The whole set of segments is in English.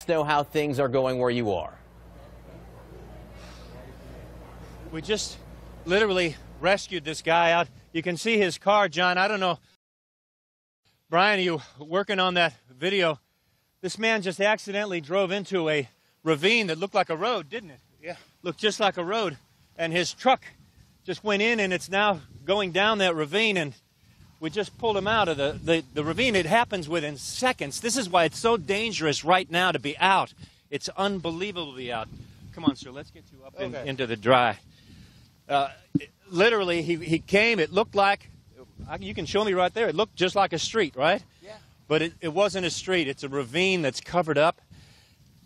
us know how things are going where you are. We just literally rescued this guy out. You can see his car, John. I don't know. Brian, are you working on that video? This man just accidentally drove into a ravine that looked like a road, didn't it? Yeah. Looked just like a road. And his truck just went in, and it's now going down that ravine, and we just pulled him out of the ravine. It happens within seconds. This is why it's so dangerous right now to be out. It's unbelievably out. Come on, sir, let's get you up into the dry. Literally, he came, it looked like, you can show me right there, it looked just like a street, right? Yeah. But it wasn't a street. It's a ravine that's covered up.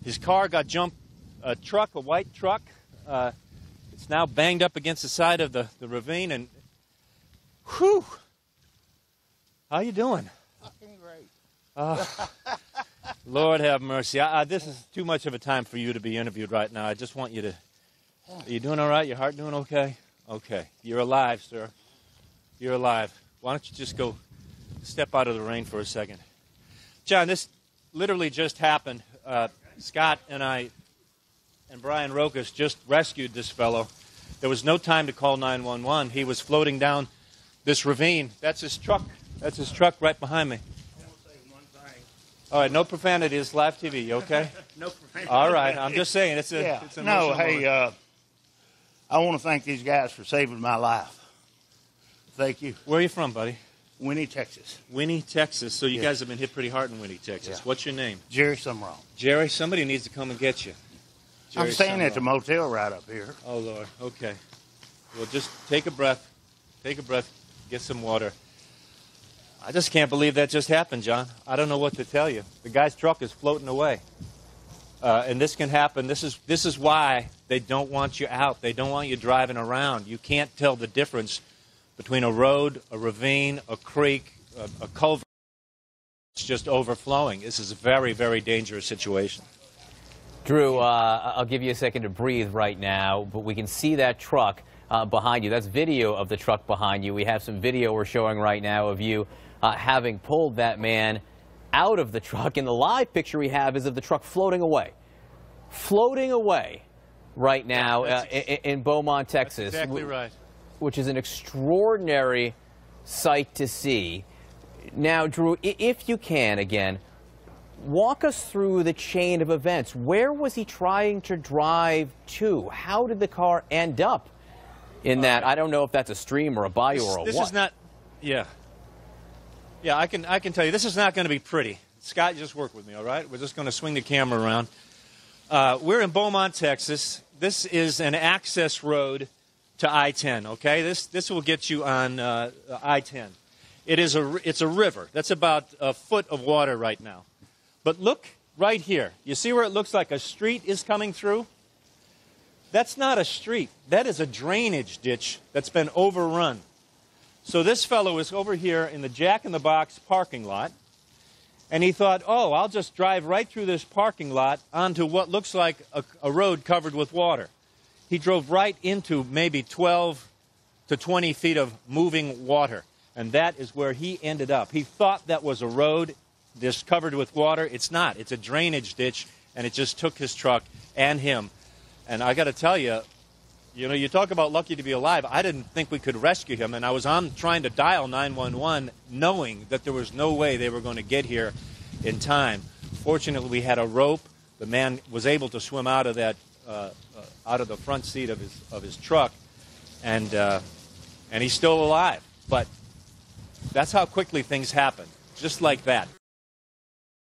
His car got jumped, a white truck. It's now banged up against the side of the ravine, and whew. How you doing? Fucking great. Lord have mercy. This is too much of a time for you to be interviewed right now. I just want you to... Are you doing all right? Your heart doing okay? Okay. You're alive, sir. You're alive. Why don't you just go step out of the rain for a second? John, this literally just happened. Scott and I and Brian Rokas just rescued this fellow. There was no time to call 911. He was floating down this ravine. That's his truck. That's his truck right behind me. All right, no profanity. It's live TV. You okay? No profanity. All right. I'm just saying it's a. Yeah. It's an No, emotional hey, moment. I want to thank these guys for saving my life. Thank you. Where are you from, buddy? Winnie, Texas. Winnie, Texas. So you Yeah. guys have been hit pretty hard in Winnie, Texas. Yeah. What's your name? Jerry Summerall. Jerry. Somebody needs to come and get you. I'm Jerry staying at the Summerall. motel right up here. Oh, Lord. Okay. Well, just take a breath. Take a breath. Get some water. I just can't believe that just happened, John. I don't know what to tell you. The guy's truck is floating away. And this can happen. This is why they don't want you out. They don't want you driving around. You can't tell the difference between a road, a ravine, a creek, a culvert. It's just overflowing. This is a very, very dangerous situation. Drew, I'll give you a second to breathe right now, but we can see that truck behind you. That's video of the truck behind you. We have some video we're showing right now of you having pulled that man out of the truck, and the live picture we have is of the truck floating away right now in Beaumont, Texas. That's exactly right. Which is an extraordinary sight to see. Now, Drew, if you can, again, walk us through the chain of events. Where was he trying to drive to? How did the car end up in that? I don't know if that's a stream or a bayou or a This what. is not, yeah. Yeah, I can tell you, this is not going to be pretty. Scott, just work with me, all right? We're just going to swing the camera around. We're in Beaumont, Texas. This is an access road to I-10, okay? This will get you on I-10. It's a river. That's about a foot of water right now. But look right here. You see where it looks like a street is coming through? That's not a street. That is a drainage ditch that's been overrun. So this fellow is over here in the Jack in the Box parking lot, and he thought, oh, I'll just drive right through this parking lot onto what looks like a road covered with water. He drove right into maybe 12 to 20 feet of moving water, and that is where he ended up. He thought that was a road just covered with water. It's not. It's a drainage ditch, and it just took his truck and him. And I got to tell you, you know, you talk about lucky to be alive. I didn't think we could rescue him, and I was on trying to dial 911 knowing that there was no way they were going to get here in time. Fortunately, we had a rope. The man was able to swim out of that, out of the front seat of his truck, and he's still alive. But that's how quickly things happen, just like that.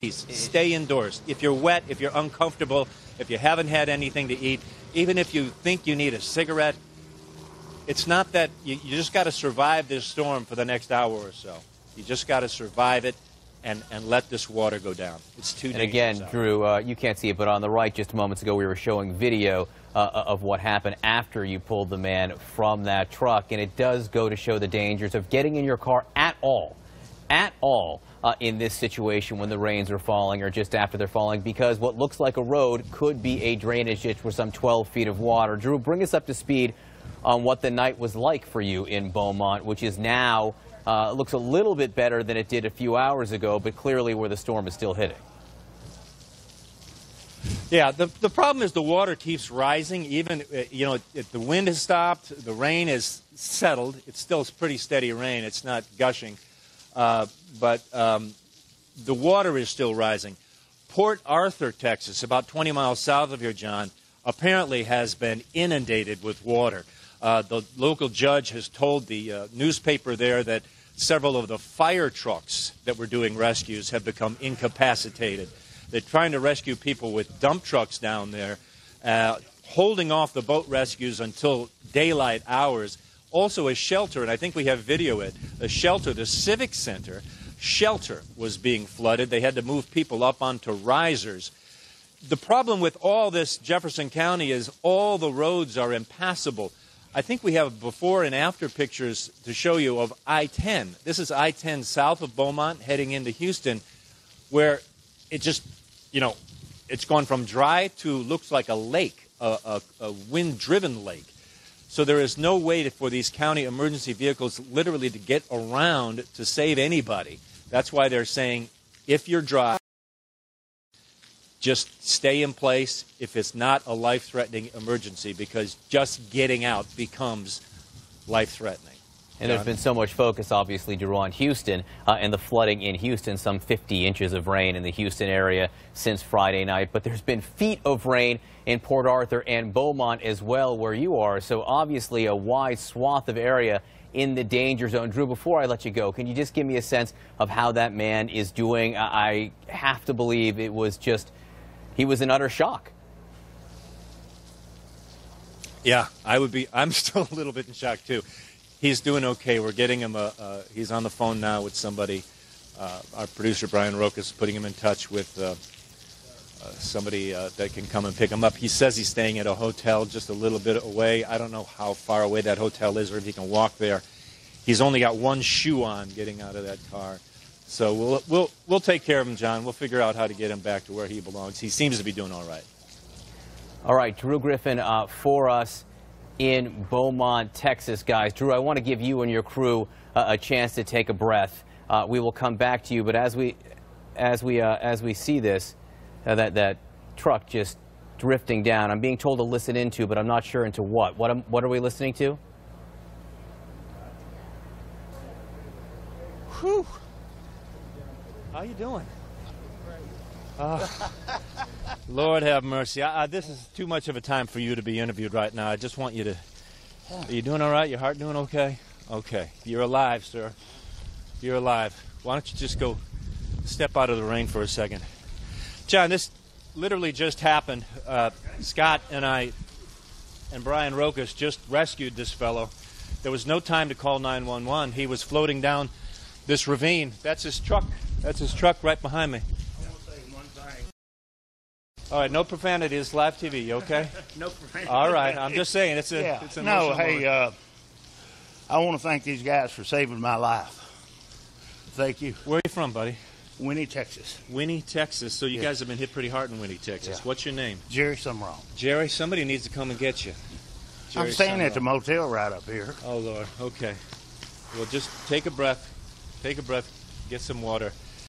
Stay indoors. If you're wet, if you're uncomfortable, if you haven't had anything to eat, even if you think you need a cigarette, it's not that you just got to survive this storm for the next hour or so. You just got to survive it and let this water go down. It's too dangerous. And again, Drew, you can't see it, but on the right just moments ago we were showing video of what happened after you pulled the man from that truck, and it does go to show the dangers of getting in your car at all in this situation when the rains are falling or just after they're falling, because what looks like a road could be a drainage ditch with some 12 feet of water. Drew, bring us up to speed on what the night was like for you in Beaumont, which is now looks a little bit better than it did a few hours ago, but clearly where the storm is still hitting. Yeah, the problem is the water keeps rising. Even, you know, if the wind has stopped, the rain has settled. It's still pretty steady rain. It's not gushing. But the water is still rising. Port Arthur, Texas, about 20 miles south of here, John, apparently has been inundated with water. The local judge has told the newspaper there that several of the fire trucks that were doing rescues have become incapacitated. They're trying to rescue people with dump trucks down there, holding off the boat rescues until daylight hours. Also a shelter, and I think we have video of it, a shelter, the Civic Center shelter was being flooded. They had to move people up onto risers. The problem with all this, Jefferson County, is all the roads are impassable. I think we have before and after pictures to show you of I-10. This is I-10 south of Beaumont heading into Houston, where it just, you know, it's gone from dry to looks like a lake, a wind-driven lake. So there is no way for these county emergency vehicles literally to get around to save anybody. That's why they're saying, if you're dry, just stay in place if it's not a life-threatening emergency, because just getting out becomes life-threatening. And there's been so much focus, obviously, Drew, on Houston and the flooding in Houston, some 50 inches of rain in the Houston area since Friday night. But there's been feet of rain in Port Arthur and Beaumont as well, where you are. So obviously a wide swath of area in the danger zone. Drew, before I let you go, can you just give me a sense of how that man is doing? I have to believe it was just, he was in utter shock. Yeah, I'm still a little bit in shock, too. He's doing okay. We're getting him he's on the phone now with somebody. Our producer, Brian Rokas, is putting him in touch with somebody that can come and pick him up. He says he's staying at a hotel just a little bit away. I don't know how far away that hotel is or if he can walk there. He's only got one shoe on getting out of that car. So we'll take care of him, John. We'll figure out how to get him back to where he belongs. He seems to be doing all right. All right, Drew Griffin for us in Beaumont, Texas, guys. Drew, I want to give you and your crew a chance to take a breath. We will come back to you, but as we see this, that truck just drifting down, I'm being told to listen into, but I'm not sure into what. What are we listening to? Whew. How you doing? Lord have mercy. This is too much of a time for you to be interviewed right now. I just want you to... Are you doing all right? Your heart doing okay? Okay. You're alive, sir. You're alive. Why don't you just go step out of the rain for a second? John, this literally just happened. Scott and I and Brian Rokas just rescued this fellow. There was no time to call 911. He was floating down this ravine. That's his truck. That's his truck right behind me. All right, no profanity. It's live TV, you okay? No profanity. All right, I'm just saying it's a it's an emotional moment. I want to thank these guys for saving my life. Thank you. Where are you from, buddy? Winnie, Texas. Winnie, Texas. So you guys have been hit pretty hard in Winnie, Texas. Yeah. What's your name? Jerry Summerall. Jerry, somebody needs to come and get you. Jerry I'm staying at the Summerall. motel right up here. Oh, Lord. Okay. Well, just take a breath. Take a breath. Get some water.